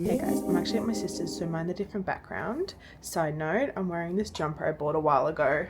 Hey guys, I'm actually at my sister's, so mind the different background. Side note, I'm wearing this jumper I bought a while ago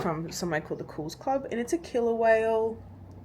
from somewhere called the Cools Club, and it's a killer whale.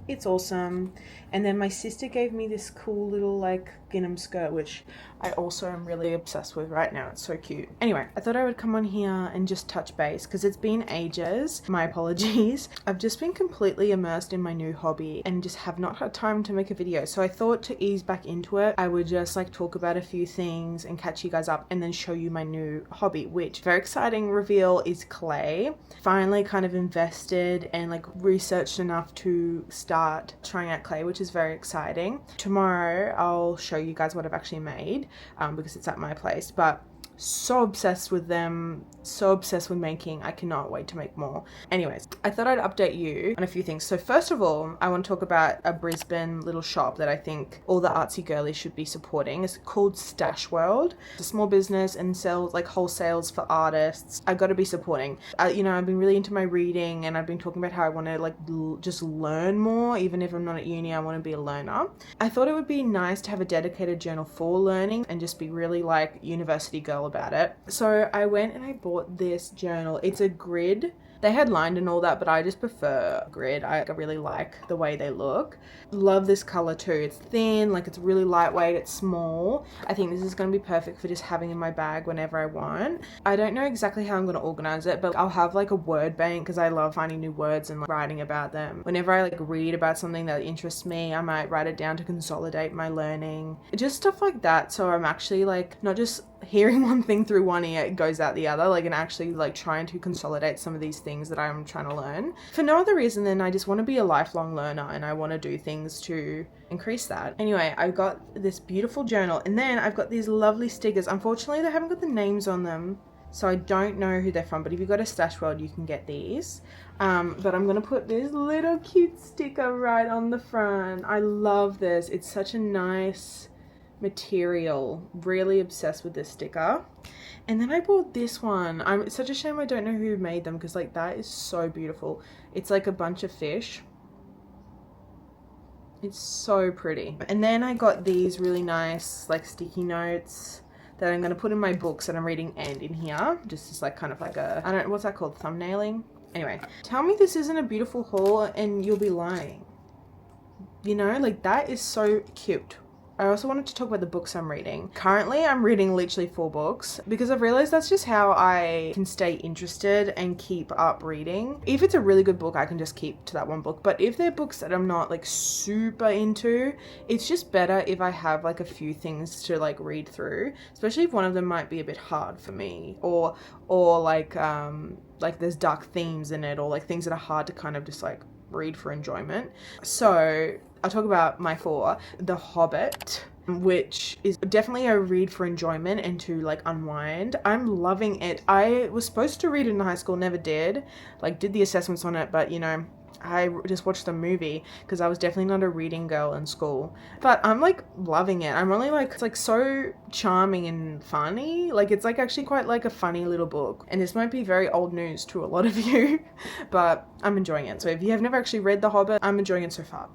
It's awesome. And then my sister gave me this cool little like gingham skirt, which I also am really obsessed with right now. It's so cute. Anyway, I thought I would come on here and just touch base because it's been ages. My apologies. I've just been completely immersed in my new hobby and just have not had time to make a video. So I thought to ease back into it, I would just like talk about a few things and catch you guys up and then show you my new hobby, which very exciting reveal is clay. Finally kind of invested and like researched enough to start trying out clay, which is very exciting. Tomorrow I'll show you guys what I've actually made because it's at my place, but so obsessed with them, so obsessed with making. I cannot wait to make more. Anyways, I thought I'd update you on a few things. So first of all, I want to talk about a Brisbane little shop that I think all the artsy girlies should be supporting. It's called Stash World. It's a small business and sells like wholesales for artists. I got to be supporting. You know, I've been really into my reading and I've been talking about how I want to like just learn more. Even if I'm not at uni, I want to be a learner. I thought it would be nice to have a dedicated journal for learning and just be really like university girl about it. So I went and I bought this journal. It's a grid. They had lined and all that, but I just prefer grid. I really like the way they look. Love this color too. It's thin, like it's really lightweight, it's small. I think this is going to be perfect for just having in my bag whenever I want. I don't know exactly how I'm going to organize it, but I'll have like a word bank because I love finding new words and like writing about them. Whenever I like read about something that interests me, I might write it down to consolidate my learning. Just stuff like that. So I'm actually like not just hearing one thing through one ear, it goes out the other, like, and actually like trying to consolidate some of these things that I'm trying to learn for no other reason than I just want to be a lifelong learner and I want to do things to increase that. Anyway, I got this beautiful journal and then I've got these lovely stickers. Unfortunately, they haven't got the names on them, so I don't know who they're from, but if you've got a Stash World, you can get these. But I'm gonna put this little cute sticker right on the front. I love this. It's such a nice material. Really obsessed with this sticker. And then I bought this one. It's such a shame I don't know who made them because like that is so beautiful. It's like a bunch of fish. It's so pretty. And then I got these really nice like sticky notes that I'm going to put in my books that I'm reading and in here. Just as like kind of like a, I don't know, what's that called? Thumbnailing? Anyway, tell me this isn't a beautiful haul and you'll be lying. You know, like that is so cute. I also wanted to talk about the books I'm reading. Currently, I'm reading literally 4 books because I've realized that's just how I can stay interested and keep up reading. If it's a really good book, I can just keep to that one book. But if they're books that I'm not like super into, it's just better if I have like a few things to like read through, especially if one of them might be a bit hard for me or like there's dark themes in it or like things that are hard to kind of just like read for enjoyment. So I'll talk about my 4. The Hobbit, which is definitely a read for enjoyment and to like unwind. I'm loving it. I was supposed to read it in high school, never did. Like did the assessments on it, but you know, I just watched the movie because I was definitely not a reading girl in school. But I'm like loving it. I'm really like, it's like so charming and funny. Like it's like actually quite like a funny little book. And this might be very old news to a lot of you, but I'm enjoying it. So if you have never actually read The Hobbit, I'm enjoying it so far.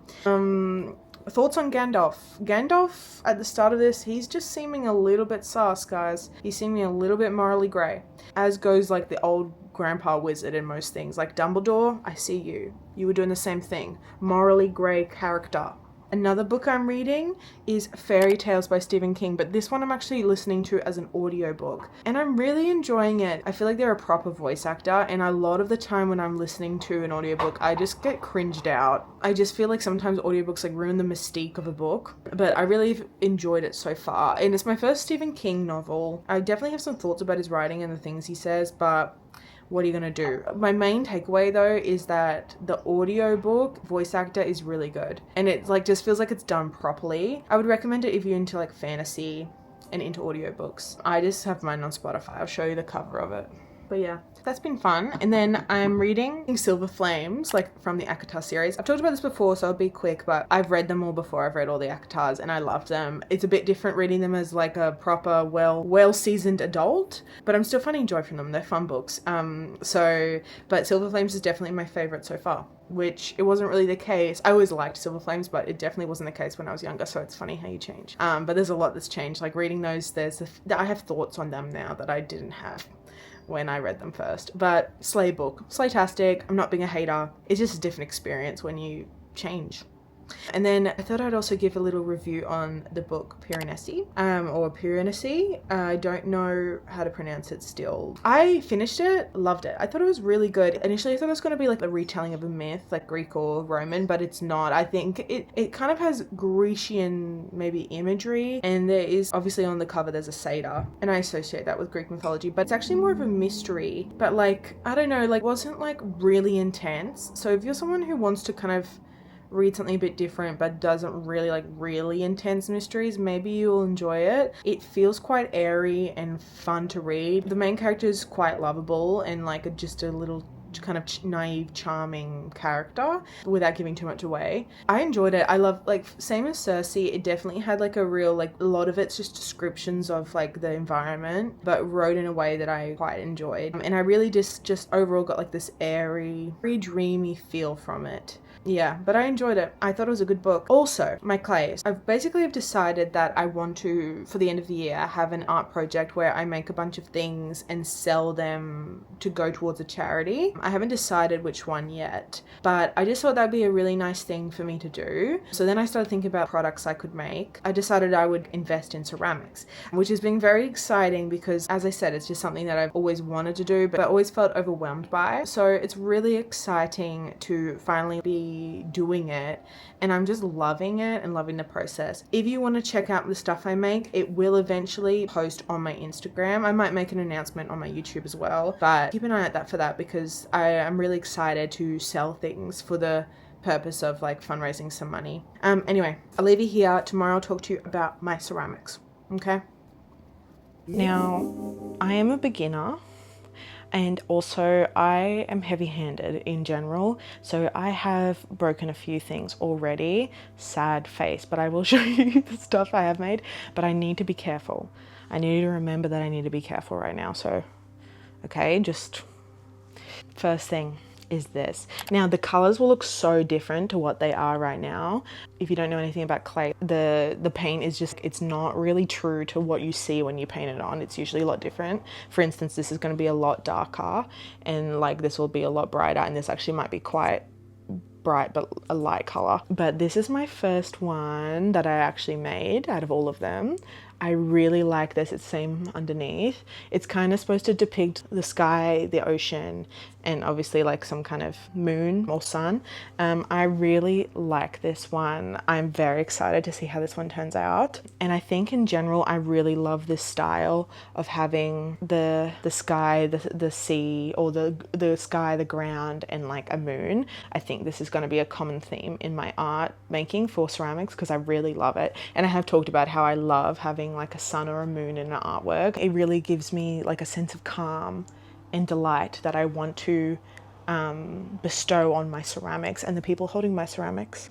Thoughts on Gandalf? Gandalf at the start of this, he's just seeming a little bit sus, guys. He's seeming a little bit morally grey, as goes like the old grandpa wizard in most things. Like Dumbledore, I see you. You were doing the same thing. Morally grey character. Another book I'm reading is Fairy Tales by Stephen King, but this one I'm actually listening to as an audiobook. And I'm really enjoying it. I feel like they're a proper voice actor, and a lot of the time when I'm listening to an audiobook, I just get cringed out. I just feel like sometimes audiobooks like ruin the mystique of a book, but I really enjoyed it so far. And it's my first Stephen King novel. I definitely have some thoughts about his writing and the things he says, but what are you gonna do? My main takeaway though is that the audiobook voice actor is really good and it's like just feels like it's done properly. I would recommend it if you're into like fantasy and into audiobooks. I just have mine on Spotify. I'll show you the cover of it. But yeah, that's been fun. And then I'm reading Silver Flames, like from the ACOTAR series. I've talked about this before, so I'll be quick, but I've read them all before. I've read all the ACOTARs and I loved them. It's a bit different reading them as like a proper, well-seasoned adult, but I'm still finding joy from them. They're fun books. But Silver Flames is definitely my favorite so far, which it wasn't really the case. I always liked Silver Flames, but it definitely wasn't the case when I was younger, so it's funny how you change. But there's a lot that's changed. Like reading those, I have thoughts on them now that I didn't have when I read them first. But Slay book, Slaytastic. I'm not being a hater. It's just a different experience when you change. And then I thought I'd also give a little review on the book Piranesi, or Piranesi. I don't know how to pronounce it still. I finished it, loved it. I thought it was really good. Initially I thought it was going to be like a retelling of a myth, like Greek or Roman, but it's not. I think it kind of has Grecian maybe imagery, and there is obviously on the cover there's a satyr, and I associate that with Greek mythology, but it's actually more of a mystery. But like, I don't know, like wasn't like really intense. So if you're someone who wants to kind of read something a bit different but doesn't really like really intense mysteries, maybe you'll enjoy it. It feels quite airy and fun to read. The main character is quite lovable and like just a little kind of naive, charming character without giving too much away. I enjoyed it. I love, like, same as Circe, it definitely had like a real, like, a lot of it's just descriptions of like the environment, but wrote in a way that I quite enjoyed. And I really just overall got like this airy, very dreamy feel from it. Yeah, but I enjoyed it. I thought it was a good book. Also, my clays. I've basically decided that I want to, for the end of the year, have an art project where I make a bunch of things and sell them to go towards a charity. I haven't decided which one yet, but I just thought that'd be a really nice thing for me to do. So then I started thinking about products I could make. I decided I would invest in ceramics, which has been very exciting because, as I said, it's just something that I've always wanted to do, but I always felt overwhelmed by. So it's really exciting to finally be doing it, and I'm just loving it and loving the process. If you want to check out the stuff I make, it will eventually post on my Instagram. I might make an announcement on my YouTube as well, but keep an eye out for that because I am really excited to sell things for the purpose of like fundraising some money. Anyway, I'll leave you here. Tomorrow I'll talk to you about my ceramics. Okay? Now, I am a beginner. And also I am heavy-handed in general, so I have broken a few things already. Sad face, but I will show you the stuff I have made, but I need to be careful. I need to remember that I need to be careful right now. So, okay, just first thing is this. Now the colors will look so different to what they are right now. If you don't know anything about clay, the paint is just, it's not really true to what you see when you paint it on. It's usually a lot different. For instance, this is going to be a lot darker, and like this will be a lot brighter, and this actually might be quite bright but a light color. But this is my first one that I actually made out of all of them. I really like this. It's same underneath. It's kind of supposed to depict the sky, the ocean, and obviously like some kind of moon or sun. I really like this one. I'm very excited to see how this one turns out. And I think in general, I really love this style of having the sky, the sea, or the sky, the ground, and like a moon. I think this is going to be a common theme in my art making for ceramics because I really love it. And I have talked about how I love having like a sun or a moon in an artwork. It really gives me like a sense of calm and delight that I want to bestow on my ceramics and the people holding my ceramics.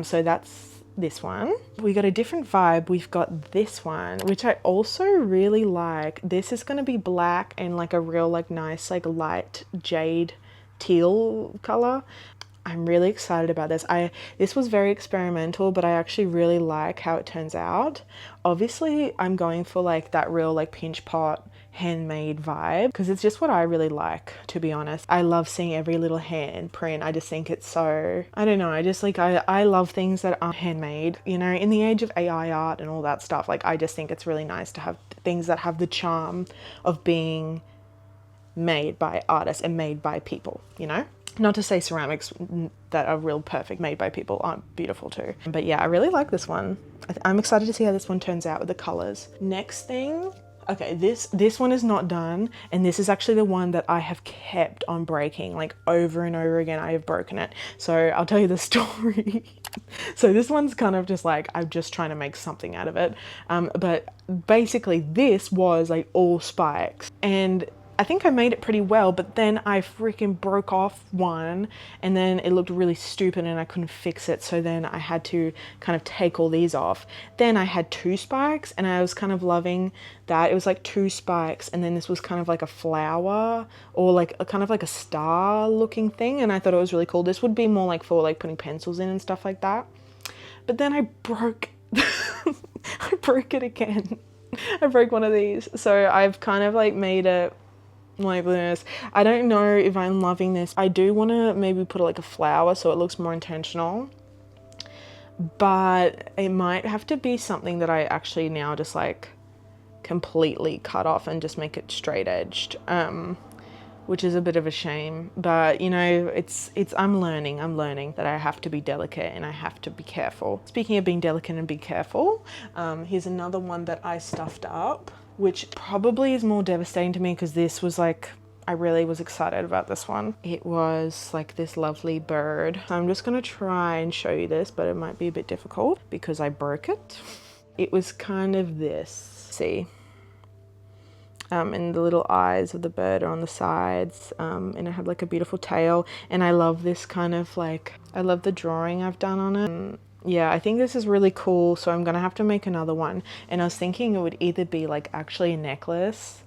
So that's this one. We got a different vibe. We've got this one, which I also really like. This is going to be black and like a real like nice like light jade teal color. I'm really excited about this. This was very experimental, but I actually really like how it turns out. Obviously, I'm going for like that real like pinch pot handmade vibe because it's just what I really like, to be honest. I love seeing every little hand print. I just think it's so, I don't know, I just like, I love things that are handmade, you know, in the age of AI art and all that stuff. Like, I just think it's really nice to have things that have the charm of being made by artists and made by people, you know? Not to say ceramics that are real perfect made by people aren't beautiful too. But yeah, I really like this one. I'm excited to see how this one turns out with the colors. Next thing, okay, this one is not done, and this is actually the one that I have kept on breaking, like over and over again. I have broken it. So I'll tell you the story. So this one's kind of just like, I'm just trying to make something out of it. But basically this was like all spikes, and I think I made it pretty well, but then I freaking broke off one and then it looked really stupid and I couldn't fix it. So then I had to kind of take all these off. Then I had 2 spikes and I was kind of loving that. It was like 2 spikes and then this was kind of like a flower or like a kind of like a star looking thing. And I thought it was really cool. This would be more like for like putting pencils in and stuff like that. But then I broke, I broke it again. I broke one of these. So I've kind of like made it like this. I don't know if I'm loving this. I do want to maybe put like a flower so it looks more intentional, but it might have to be something that I actually now just like completely cut off and just make it straight edged, which is a bit of a shame, but you know, it's I'm learning that I have to be delicate and I have to be careful. Speaking of being delicate and be careful, here's another one that I stuffed up, which probably is more devastating to me because this was like, I really was excited about this one. It was like this lovely bird. I'm just gonna try and show you this, but it might be a bit difficult because I broke it. It was kind of this, see? And the little eyes of the bird are on the sides, and it had like a beautiful tail, and I love this kind of like, I love the drawing I've done on it. Yeah, I think this is really cool, so I'm gonna have to make another one. And I was thinking it would either be like actually a necklace,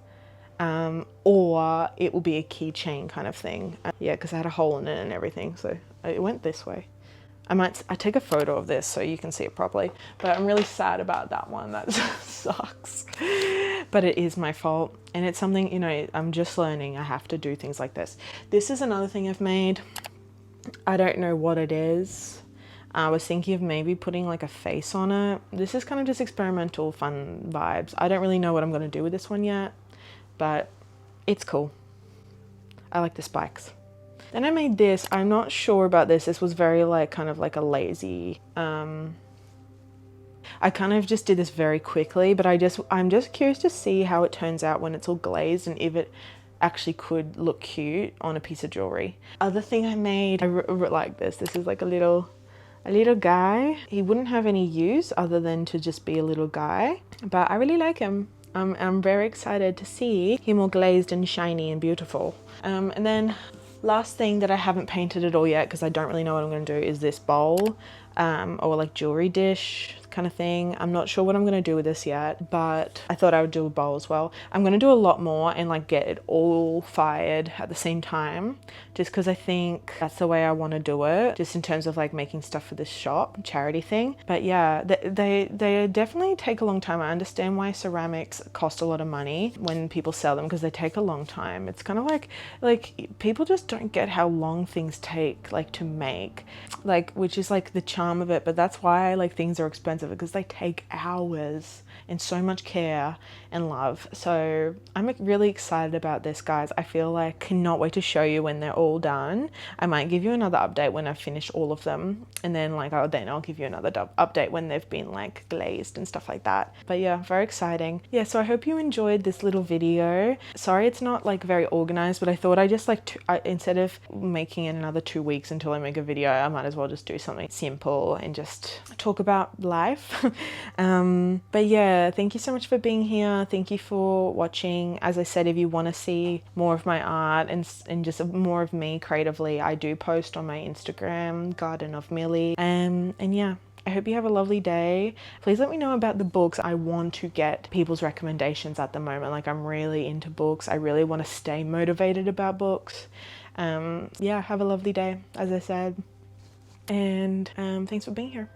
or it will be a keychain kind of thing. Yeah, because I had a hole in it and everything, so it went this way. I take a photo of this so you can see it properly, but I'm really sad about that one. That sucks, but it is my fault, and it's something, you know, I'm just learning. I have to do things like this. This is another thing I've made. I don't know what it is. I was thinking of maybe putting like a face on it. This is kind of just experimental fun vibes. I don't really know what I'm going to do with this one yet, but it's cool. I like the spikes. Then I made this. I'm not sure about this. This was very like kind of like a lazy, I kind of just did this very quickly, but I'm just curious to see how it turns out when it's all glazed and if it actually could look cute on a piece of jewelry. Other thing I made, I like this. This is like a little guy. He wouldn't have any use other than to just be a little guy, but I really like him. I'm very excited to see him all glazed and shiny and beautiful. And then last thing that I haven't painted at all yet because I don't really know what I'm going to do is this bowl, or like jewelry dish kind of thing. I'm not sure what I'm going to do with this yet, but I thought I would do a bowl as well. I'm going to do a lot more and like get it all fired at the same time, just because I think that's the way I want to do it, just in terms of like making stuff for this shop charity thing. But yeah, they definitely take a long time. I understand why ceramics cost a lot of money when people sell them, because they take a long time. It's kind of like people just don't get how long things take like to make, like, which is like the charm of it. But that's why like things are expensive, because they take hours and so much care and love. So I'm really excited about this, guys. I feel like cannot wait to show you when they're all done. I might give you another update when I've finished all of them, and then like I'll give you another update when they've been like glazed and stuff like that. But yeah, very exciting. Yeah, so I hope you enjoyed this little video. Sorry it's not like very organized, but I thought I just like instead of making it another 2 weeks until I make a video, I might as well just do something simple and just talk about life. But yeah, thank you so much for being here. Thank you for watching. As I said, if you want to see more of my art and just more of me creatively, I do post on my Instagram, Garden of Milli. And yeah, I hope you have a lovely day. Please let me know about the books. I want to get people's recommendations at the moment. Like, I'm really into books. I really want to stay motivated about books. Yeah, have a lovely day, as I said. And thanks for being here.